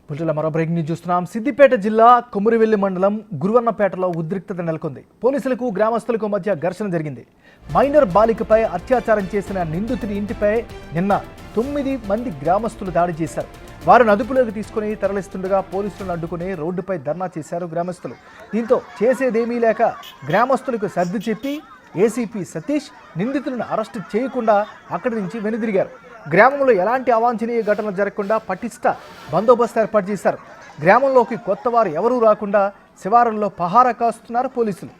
పుల్టల మరో breaking news చూస్తున్నాం. సిద్దిపేట జిల్లా కొమురివెల్లి మండలం గురువన్నపేటలో ఉద్రిక్తత నెలకొంది. పోలీసులకు గ్రామస్తులకు మధ్య ఘర్షణ జరిగింది. మైనర్ బాలికపై అత్యాచారం చేసిన నిందితుడి ఇంటిపై నిన్న 9 మంది గ్రామస్తులు దాడి చేశారు. వారిని అదుపులోకి తీసుకుని తరలిస్తుండగా పోలీసులను అడ్డుకుని రోడ్డుపై ధర్నా చేశారు గ్రామస్తులు. దీంతో చేసేదేమీ లేక గ్రామస్తులకు సర్ది చెప్పి ఏసీపీ సతీష్ నిందితులను అరెస్టు చేయకుండా అక్కడి నుంచి వెనుదిరిగారు. గ్రామంలో ఎలాంటి అవాంఛనీయ ఘటనలు జరగకుండా పటిష్ట బందోబస్తు ఏర్పాటు చేశారు. గ్రామంలోకి కొత్త వారు ఎవరూ రాకుండా శివారుల్లో పహారా కాస్తున్నారు పోలీసులు.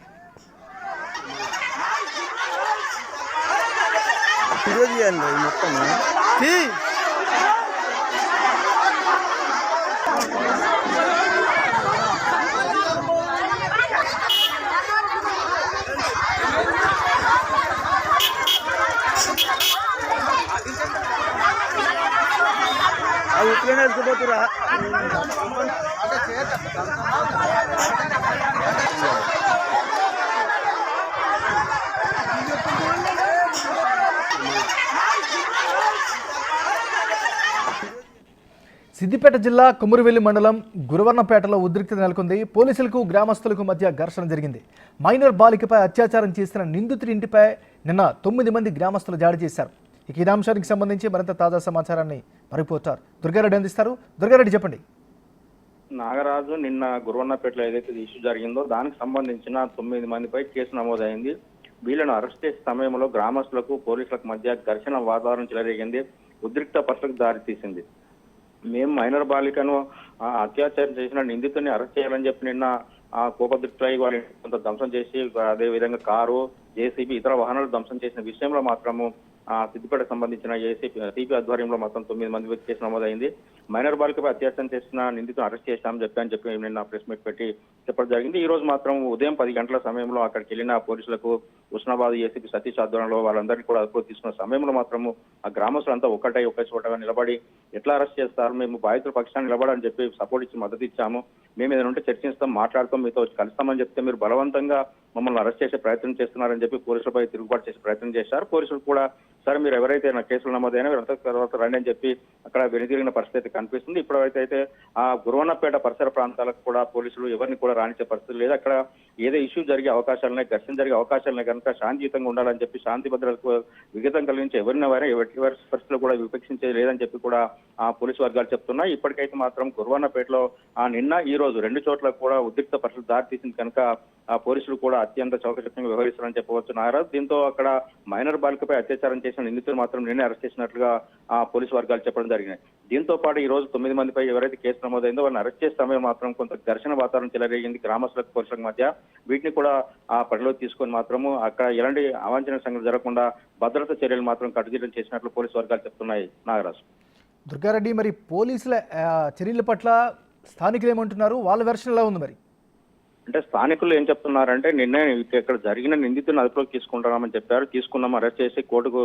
సిద్దిపేట జిల్లా కొమురివెల్లి మండలం గురువర్ణపేటలో ఉద్రిక్తత నెలకొంది. పోలీసులకు గ్రామస్తులకు మధ్య ఘర్షణ జరిగింది. మైనర్ బాలికపై అత్యాచారం చేసిన నిందితుడి ఇంటిపై నిన్న 9 మంది గ్రామస్తులు దాడి చేశారు. ఇక ఇదే అంశానికి సంబంధించి మరింత తాజా సమాచారాన్ని రిపోర్టర్ దుర్గారెడ్డి అందిస్తారు. దుర్గారెడ్డి చెప్పండి. నాగరాజు నిన్న గురువన్నపేటలో ఏదైతే ఇష్యూ జరిగిందో దానికి సంబంధించిన 9 మందిపై కేసు నమోదైంది. వీళ్ళను అరెస్ట్ చేసే సమయంలో గ్రామస్తులకు పోలీసులకు మధ్య ఘర్షణ వాతావరణం చెలరేగింది. ఉద్రిక్త పరిస్థితికి దారితీసింది. మేము మైనర్ బాలికను అత్యాచారం చేసిన నిందితుడిని అరెస్ట్ చేయాలని చెప్పి నిన్న కోపదృష్టిపై వారిని కొంత ధ్వంసం చేసి అదే విధంగా కారు జేసీబీ ఇతర వాహనాలు ధ్వంసం చేసిన విషయంలో మాత్రము సిద్దిపేటకు సంబంధించిన సిపి ఆధ్వర్యంలో మొత్తం 9 మంది కేసు నమోదైంది. మైనర్ బాలికపై అత్యాచారం చేసిన నిందితులను అరెస్ట్ చేశామని చెప్పి నిన్న ప్రెస్ మీట్ పెట్టి చెప్పడం జరిగింది. ఈ రోజు మాత్రం ఉదయం 10 గంటల సమయంలో అక్కడికి వెళ్ళిన పోలీసులకు ఉస్నాబాద్ ఏసీపీ సతీష్ ఆధ్వర్యంలో వాళ్ళందరినీ కూడా అదుపులో తీసుకున్న సమయంలో మాత్రము ఆ గ్రామస్తులంతా ఒకే చోటగా నిలబడి ఎట్లా అరెస్ట్ చేస్తారు, మేము బాధితుల పక్షాన్ని నిలబడని చెప్పి సపోర్ట్ ఇచ్చి మద్దతు ఇచ్చాము, మేము ఏదైనా ఉంటే చర్చిస్తాం, మాట్లాడతాం, మీతో వచ్చి కలుస్తామని చెప్తే మీరు బలవంతంగా మమ్మల్ని అరెస్ట్ చేసే ప్రయత్నం చేస్తున్నారని చెప్పి పోలీసులపై తిరుగుబాటు చేసే ప్రయత్నం చేశారు. పోలీసులు కూడా సరే మీరు ఎవరైతే నా కేసులు నమోదైనా వీరంతా తర్వాత రండి అని చెప్పి అక్కడ వెనుదిరిగిన పరిస్థితి కనిపిస్తుంది. ఇప్పటివైతే ఆ గురువన్నపేట పరిసర ప్రాంతాలకు కూడా పోలీసులు ఎవరిని కూడా రాణించే పరిస్థితి లేదు. అక్కడ ఏదో ఇష్యూ జరిగే అవకాశాలనే, ఘర్షణ జరిగే అవకాశాలనే కనుక శాంతియుతంగా ఉండాలని చెప్పి శాంతి భద్రతకు విఘాతం కలిగించి ఎవరిని ఎట్టి పరిస్థితులు కూడా విపక్షించే లేదని చెప్పి కూడా ఆ పోలీసు వర్గాలు చెప్తున్నాయి. ఇప్పటికైతే మాత్రం గురువన్నపేటలో నిన్న ఈ రోజు 2 చోట్ల కూడా ఉద్రిక్త పరిస్థితి దారితీసింది కనుక ఆ పోలీసులు కూడా అత్యంత చౌకశక్తంగా వ్యవహరిస్తారని చెప్పవచ్చు నాగరాజ్. దీంతో అక్కడ మైనర్ బాలికపై అత్యాచారం చేసిన నిందితులు మాత్రం నిన్నే అరెస్ట్ చేసినట్లుగా ఆ పోలీసు వర్గాలు చెప్పడం జరిగింది. దీంతో పాటు ఈ రోజు 9 మందిపై ఎవరైతే కేసు నమోదైందో వాళ్ళని అరెస్ట్ చేసే సమయం మాత్రం కొంత ఘర్షణ వాతావరణం చెలరేగింది గ్రామస్తులకు పోలీసులకు మధ్య. వీటిని కూడా ఆ పరిలో తీసుకొని మాత్రము అక్కడ ఎలాంటి అవాంఛనీయ సంఘటన జరగకుండా భద్రతా చర్యలు మాత్రం కట్టుదిట్టం చేసినట్లు పోలీసు వర్గాలు చెప్తున్నాయి నాగరాజ్. దుర్గారెడ్డి, మరి పోలీసుల చర్యల పట్ల స్థానికులు ఏమంటున్నారు? వాళ్ళ వెర్షన్ ఎలా ఉంది? మరి అంటే స్థానికులు ఏం చెప్తున్నారంటే నిన్నే ఇక్కడ జరిగిన నిందితులను అదుపులోకి తీసుకుంటామని చెప్పారు. తీసుకున్నాం, అరెస్ట్ చేసి కోర్టుకు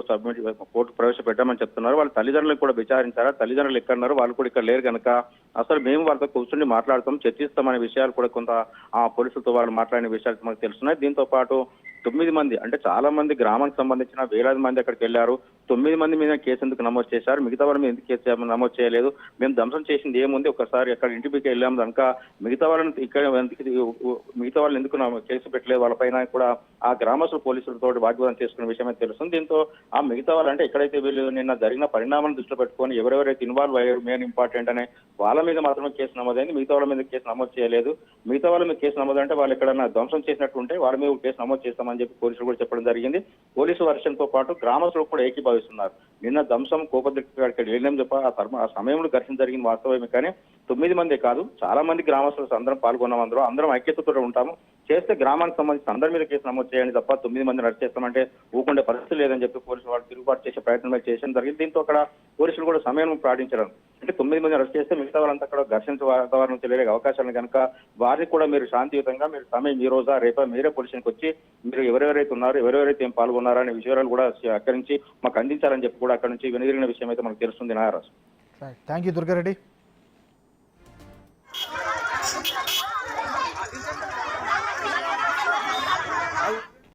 ప్రవేశపెట్టామని చెప్తున్నారు. వాళ్ళ తల్లిదండ్రులు కూడా విచారించారా, తల్లిదండ్రులు ఎక్కడున్నారు, వాళ్ళు కూడా ఇక్కడ లేరు కనుక అసలు మేము వాళ్ళతో కూర్చుని మాట్లాడతాం, చర్చిస్తామనే విషయాలు కూడా కొంత ఆ పోలీసులతో వాళ్ళు మాట్లాడిన విషయాలు మనకు తెలుస్తున్నాయి. దీంతో పాటు 9 మంది అంటే చాలా మంది గ్రామానికి సంబంధించిన వేలాది మంది అక్కడికి వెళ్లారు. 9 మంది మీద కేసు ఎందుకు నమోదు చేశారు, మిగతా వాళ్ళ మీద ఎందుకు కేసు నమోదు చేయలేదు, మేము ధ్వంసం చేసింది ఏముంది, ఒకసారి అక్కడ ఇంటికి వెళ్ళాము కనుక మిగతా వాళ్ళని ఇక్కడ మిగతా వాళ్ళు ఎందుకు కేసు పెట్టలేదు, వాళ్ళపైన కూడా ఆ గ్రామస్తుల పోలీసులతో వాగ్వాదం చేసుకునే విషయమే తెలుస్తుంది. దీంతో ఆ మిగతా వాళ్ళంటే ఎక్కడైతే వీళ్ళు నిన్న జరిగిన పరిణామాలను దృష్టిలో పెట్టుకొని ఎవరెవరైతే ఇన్వాల్వ్ అయ్యారు మెయిన్ ఇంపార్టెంట్ అనే వాళ్ళ మీద మాత్రమే కేసు నమోదైంది, మిగతా వాళ్ళ మీద కేసు నమోదు చేయలేదు. మిగతా వాళ్ళ మీద కేసు నమోదు అంటే వాళ్ళు ఎక్కడన్నా ధ్వంసం చేసినట్టు ఉంటే వాళ్ళ మీద కేసు నమోదు చేస్తామని చెప్పి పోలీసులు కూడా చెప్పడం జరిగింది. పోలీసు వర్షన్ తో పాటు గ్రామస్తులు కూడా ఏకీభవిస్తున్నారు. నిన్న ధ్వంసం కోపదృష్టి వెళ్ళినాం చెప్ప ఆ సమయంలో ఘర్షణ జరిగింది వాస్తవమే, కానీ 9 మందే కాదు చాలా మంది గ్రామస్తులు అందరం పాల్గొన్నాం, అందరం ఐక్యతతో ఉంటాము, చేస్తే గ్రామానికి సంబంధించి అందరి మీద కేసు నమోదు చేయండి తప్ప 9 మందిని అరెస్ట్ చేస్తామంటే ఊకుండే పరిస్థితి లేదని చెప్పి పోలీసులు వాళ్ళు తిరుగుబాటు చేసే ప్రయత్నం చేయడం జరిగింది. దీంతో అక్కడ పోలీసులు కూడా సమయం పాటించడం అంటే 9 మందిని అరెస్ట్ చేస్తే మిగతా వాళ్ళంతా అక్కడ ఘర్షణ వాతావరణం తెలియని అవకాశాలను కనుక వారిని కూడా మీరు శాంతియుతంగా మీరు సమయం ఈ రోజా రేపా మీరే పోలీసులకు వచ్చి మీరు ఎవరెవరైతే ఉన్నారు, ఎవరెవరైతే ఏం పాల్గొన్నారో అనే విషయాలు కూడా అక్కడి నుంచి మాకు అందించాలని చెప్పి కూడా అక్కడ నుంచి వెనుదిరిగిన విషయం అయితే మనకు తెలుస్తుంది నాగరాజు. Thank you Durga Reddy.